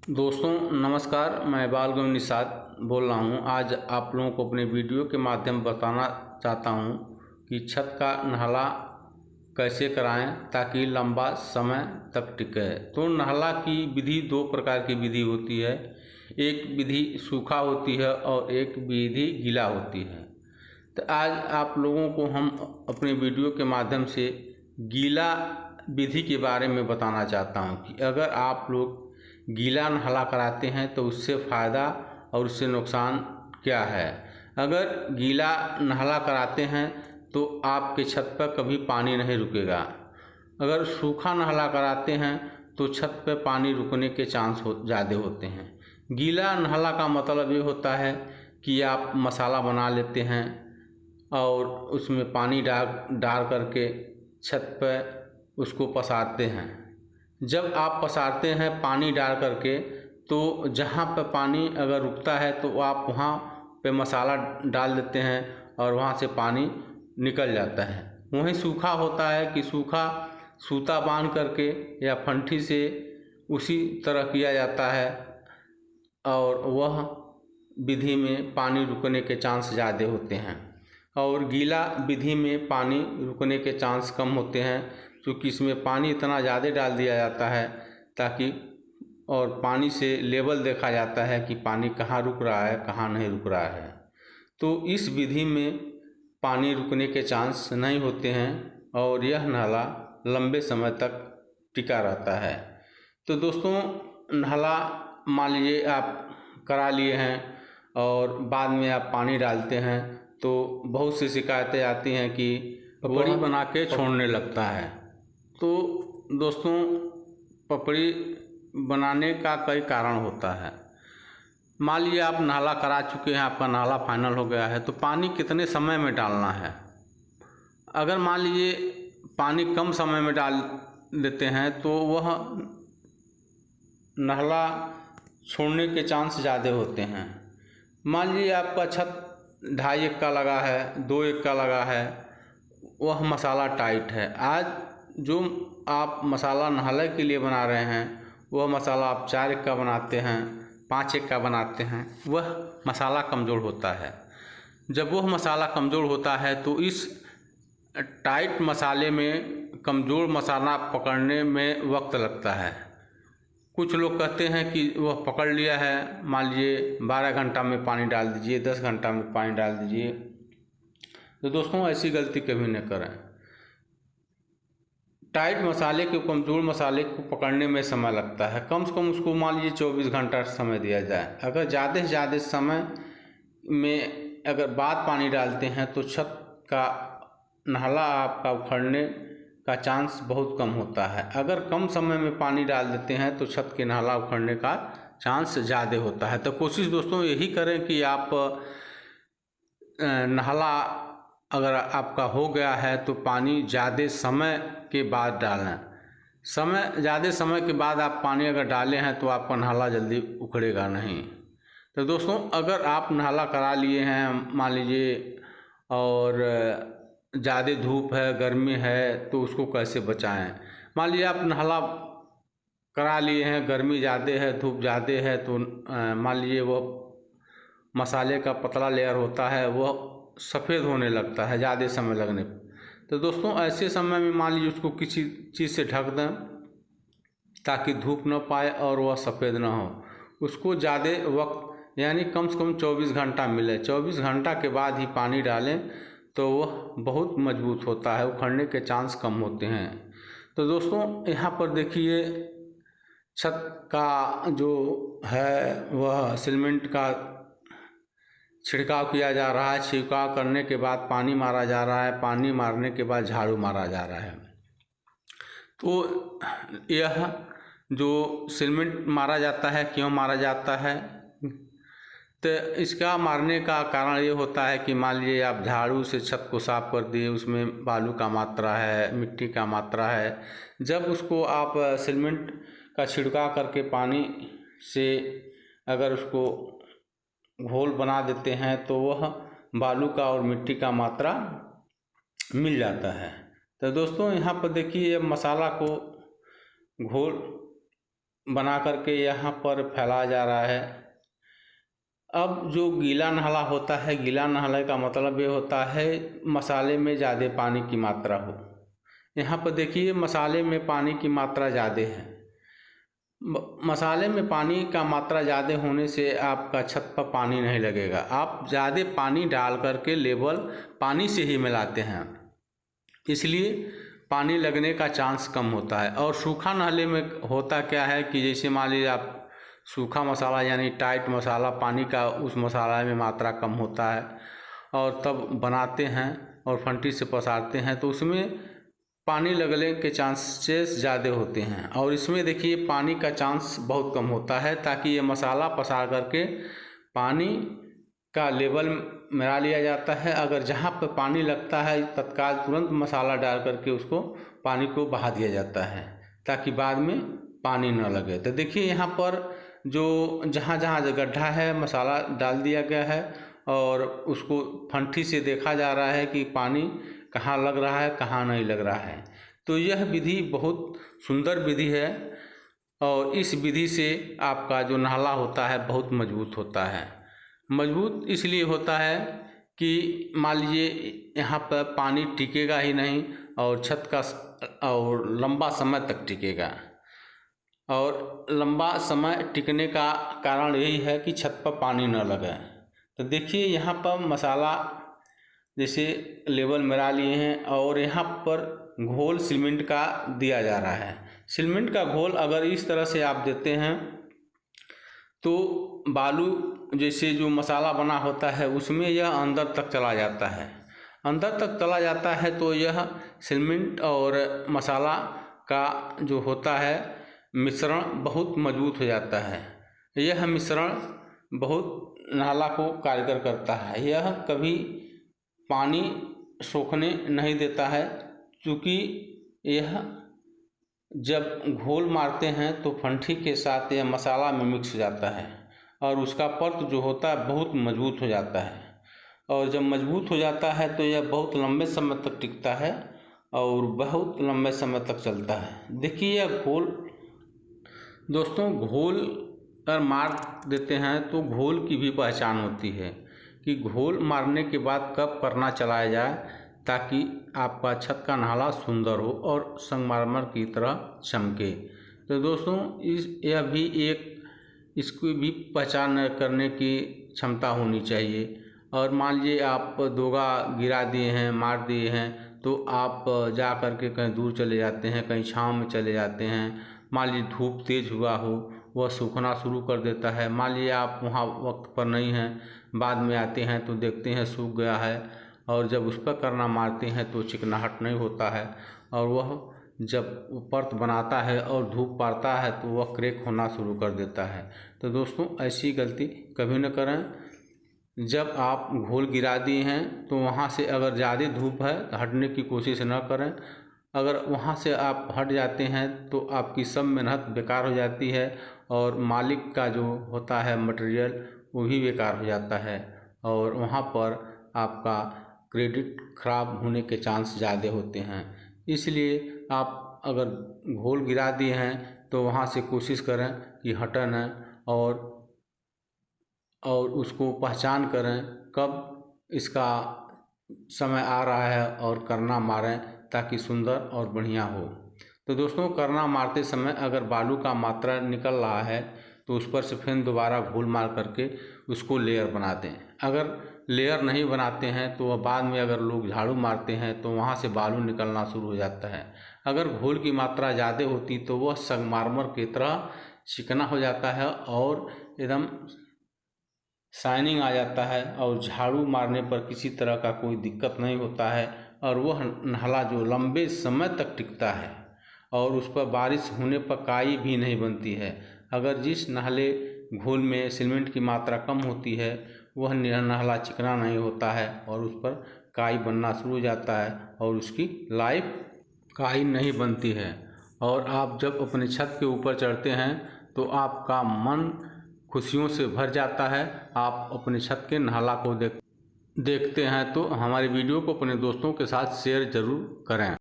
दोस्तों नमस्कार, मैं बाल गोविंद निषाद बोल रहा हूँ। आज आप लोगों को अपने वीडियो के माध्यम बताना चाहता हूँ कि छत का नहला कैसे कराएं ताकि लंबा समय तक टिके। तो नहला की विधि दो प्रकार की विधि होती है। एक विधि सूखा होती है और एक विधि गीला होती है। तो आज आप लोगों को हम अपने वीडियो के माध्यम से गीला विधि के बारे में बताना चाहता हूँ कि अगर आप लोग गीला नहला कराते हैं तो उससे फ़ायदा और उससे नुकसान क्या है। अगर गीला नहला कराते हैं तो आपके छत पर कभी पानी नहीं रुकेगा। अगर सूखा नहला कराते हैं तो छत पर पानी रुकने के चांस ज़्यादा होते हैं। गीला नहला का मतलब ये होता है कि आप मसाला बना लेते हैं और उसमें पानी डाल करके छत पर उसको पसारते हैं। जब आप पसारते हैं पानी डाल करके तो जहाँ पर पानी अगर रुकता है तो आप वहाँ पे मसाला डाल देते हैं और वहाँ से पानी निकल जाता है। वहीं सूखा होता है कि सूखा सूता बांध करके या फंठी से उसी तरह किया जाता है और वह विधि में पानी रुकने के चांस ज़्यादा होते हैं। और गीला विधि में पानी रुकने के चांस कम होते हैं क्योंकि इसमें पानी इतना ज़्यादा डाल दिया जाता है ताकि और पानी से लेवल देखा जाता है कि पानी कहाँ रुक रहा है कहाँ नहीं रुक रहा है। तो इस विधि में पानी रुकने के चांस नहीं होते हैं और यह नाला लंबे समय तक टिका रहता है। तो दोस्तों नाला मान लीजिए आप करा लिए हैं और बाद में आप पानी डालते हैं तो बहुत सी शिकायतें आती हैं कि पपड़ी बना के छोड़ने लगता है। तो दोस्तों पपड़ी बनाने का कई कारण होता है। मान लीजिए आप नाला करा चुके हैं, आपका नाला फाइनल हो गया है, तो पानी कितने समय में डालना है। अगर मान लीजिए पानी कम समय में डाल देते हैं तो वह नाला छोड़ने के चांस ज़्यादा होते हैं। मान लीजिए आपका छत 2.5 एक्का लगा है, 2 एक्का लगा है, वह मसाला टाइट है। आज जो आप मसाला नहाने के लिए बना रहे हैं वह मसाला आप 4 एक्का बनाते हैं, 5 एक्का बनाते हैं, वह मसाला कमज़ोर होता है। जब वह मसाला कमज़ोर होता है तो इस टाइट मसाले में कमज़ोर मसाला पकड़ने में वक्त लगता है। कुछ लोग कहते हैं कि वह पकड़ लिया है, मान लीजिए 12 घंटा में पानी डाल दीजिए, 10 घंटा में पानी डाल दीजिए। तो दोस्तों ऐसी गलती कभी न करें। टाइट मसाले के कमज़ोर मसाले को पकड़ने में समय लगता है। कम से कम उसको मान लीजिए 24 घंटा समय दिया जाए। अगर ज़्यादा से ज़्यादा समय में अगर बाद पानी डालते हैं तो छत का नाला आपका उखड़ने का चांस बहुत कम होता है। अगर कम समय में पानी डाल देते हैं तो छत के नाला उखड़ने का चांस ज़्यादा होता है। तो कोशिश दोस्तों यही करें कि आप नाला अगर आपका हो गया है तो पानी ज़्यादा समय के बाद डालें। ज़्यादा समय के बाद आप पानी अगर डाले हैं तो आपका नाला जल्दी उखड़ेगा नहीं। तो दोस्तों अगर आप नाला करा लिए हैं मान लीजिए और ज़्यादा धूप है, गर्मी है, तो उसको कैसे बचाएं। मान लीजिए आप नाला करा लिए हैं, गर्मी ज़्यादा है, धूप ज़्यादा है, तो मान लीजिए वह मसाले का पतला लेयर होता है वह सफ़ेद होने लगता है ज़्यादा समय लगने पर। तो दोस्तों ऐसे समय में मान लीजिए उसको किसी चीज़ से ढक दें ताकि धूप न पाए और वह सफ़ेद ना हो। उसको ज़्यादा वक्त यानी कम से कम 24 घंटा मिले, 24 घंटा के बाद ही पानी डालें तो वह बहुत मजबूत होता है, उखड़ने के चांस कम होते हैं। तो दोस्तों यहाँ पर देखिए छत का जो है वह सीमेंट का छिड़काव किया जा रहा है। छिड़काव करने के बाद पानी मारा जा रहा है, पानी मारने के बाद झाड़ू मारा जा रहा है। तो यह जो सीमेंट मारा जाता है क्यों मारा जाता है, तो इसका मारने का कारण ये होता है कि मान लीजिए आप झाड़ू से छत को साफ कर दिए, उसमें बालू का मात्रा है, मिट्टी का मात्रा है। जब उसको आप सीमेंट का छिड़काव करके पानी से अगर उसको घोल बना देते हैं तो वह बालू का और मिट्टी का मात्रा मिल जाता है। तो दोस्तों यहाँ पर देखिए अब मसाला को घोल बना करके यहाँ पर फैलाया जा रहा है। अब जो गीला नाला होता है, गीला नाले का मतलब ये होता है मसाले में ज़्यादा पानी की मात्रा हो। यहाँ पर देखिए मसाले में पानी की मात्रा ज़्यादा है। मसाले में पानी का मात्रा ज़्यादा होने से आपका छत पर पानी नहीं लगेगा। आप ज़्यादा पानी डाल करके लेवल पानी से ही मिलाते हैं, इसलिए पानी लगने का चांस कम होता है। और सूखा नाले में होता क्या है कि जैसे मान लीजिए आप सूखा मसाला यानी टाइट मसाला, पानी का उस मसाला में मात्रा कम होता है और तब बनाते हैं और फंटी से पसारते हैं तो उसमें पानी लगने के चांसेस ज़्यादा होते हैं। और इसमें देखिए पानी का चांस बहुत कम होता है, ताकि ये मसाला पसार करके पानी का लेवल मिला लिया जाता है। अगर जहाँ पर पानी लगता है तत्काल तुरंत मसाला डाल करके उसको पानी को बहा दिया जाता है, ताकि बाद में पानी न लगे। तो देखिए यहाँ पर जो जहाँ जहाँ गड्ढा है मसाला डाल दिया गया है और उसको फंटी से देखा जा रहा है कि पानी कहाँ लग रहा है कहाँ नहीं लग रहा है। तो यह विधि बहुत सुंदर विधि है और इस विधि से आपका जो नाला होता है बहुत मजबूत होता है। मजबूत इसलिए होता है कि मान लीजिए यहाँ पर पानी टिकेगा ही नहीं और छत का और लंबा समय तक टिकेगा। और लंबा समय टिकने का कारण यही है कि छत पर पानी न लगे। तो देखिए यहाँ पर मसाला जैसे लेवल मिला लिए हैं और यहाँ पर घोल सीमेंट का दिया जा रहा है। सीमेंट का घोल अगर इस तरह से आप देते हैं तो बालू जैसे जो मसाला बना होता है उसमें यह अंदर तक चला जाता है। अंदर तक चला जाता है तो यह सीमेंट और मसाला का जो होता है मिश्रण बहुत मजबूत हो जाता है। यह मिश्रण बहुत नाला को कारगर करता है। यह कभी पानी सोखने नहीं देता है, क्योंकि यह जब घोल मारते हैं तो फंटी के साथ यह मसाला में मिक्स हो जाता है और उसका परत जो होता है बहुत मजबूत हो जाता है। और जब मजबूत हो जाता है तो यह बहुत लंबे समय तक टिकता है और बहुत लंबे समय तक चलता है। देखिए यह घोल दोस्तों, घोल अगर मार देते हैं तो घोल की भी पहचान होती है कि घोल मारने के बाद कब करना चलाया जाए ताकि आपका छत का नाला सुंदर हो और संगमरमर की तरह चमके। तो दोस्तों यह भी इसकी भी पहचान करने की क्षमता होनी चाहिए। और मान लीजिए आप दोगा गिरा दिए हैं, मार दिए हैं, तो आप जा कर के कहीं दूर चले जाते हैं, कहीं छांव में चले जाते हैं। मान लीजिए धूप तेज़ हुआ हो, वह सूखना शुरू कर देता है। मान लीजिए आप वहाँ वक्त पर नहीं हैं, बाद में आते हैं तो देखते हैं सूख गया है और जब उस पर करना मारते हैं तो चिकनाहट नहीं होता है और वह जब परत बनाता है और धूप पड़ता है तो वह क्रैक होना शुरू कर देता है। तो दोस्तों ऐसी गलती कभी न करें। जब आप घोल गिरा दिए हैं तो वहाँ से अगर ज़्यादा धूप है तो हटने की कोशिश न करें। अगर वहाँ से आप हट जाते हैं तो आपकी सब मेहनत बेकार हो जाती है और मालिक का जो होता है मटेरियल वो भी बेकार हो जाता है और वहाँ पर आपका क्रेडिट खराब होने के चांस ज़्यादा होते हैं। इसलिए आप अगर घोल गिरा दिए हैं तो वहाँ से कोशिश करें कि हटन है और उसको पहचान करें कब इसका समय आ रहा है और करना मारें ताकि सुंदर और बढ़िया हो। तो दोस्तों करना मारते समय अगर बालू का मात्रा निकल रहा है तो उस पर से फिर दोबारा घोल मार करके उसको लेयर बना दें। अगर लेयर नहीं बनाते हैं तो वह बाद में अगर लोग झाड़ू मारते हैं तो वहाँ से बालू निकलना शुरू हो जाता है। अगर घोल की मात्रा ज़्यादा होती तो वह संगमरमर की तरह चिकना हो जाता है और एकदम शाइनिंग आ जाता है और झाड़ू मारने पर किसी तरह का कोई दिक्कत नहीं होता है और वह नाला जो लंबे समय तक टिकता है और उस पर बारिश होने पर काई भी नहीं बनती है। अगर जिस नाले घोल में सीमेंट की मात्रा कम होती है वह नाला चिकना नहीं होता है और उस पर काई बनना शुरू हो जाता है और उसकी लाइफ काई नहीं बनती है। और आप जब अपने छत के ऊपर चढ़ते हैं तो आपका मन खुशियों से भर जाता है। आप अपने छत के नाला को देखते हैं तो हमारी वीडियो को अपने दोस्तों के साथ शेयर ज़रूर करें।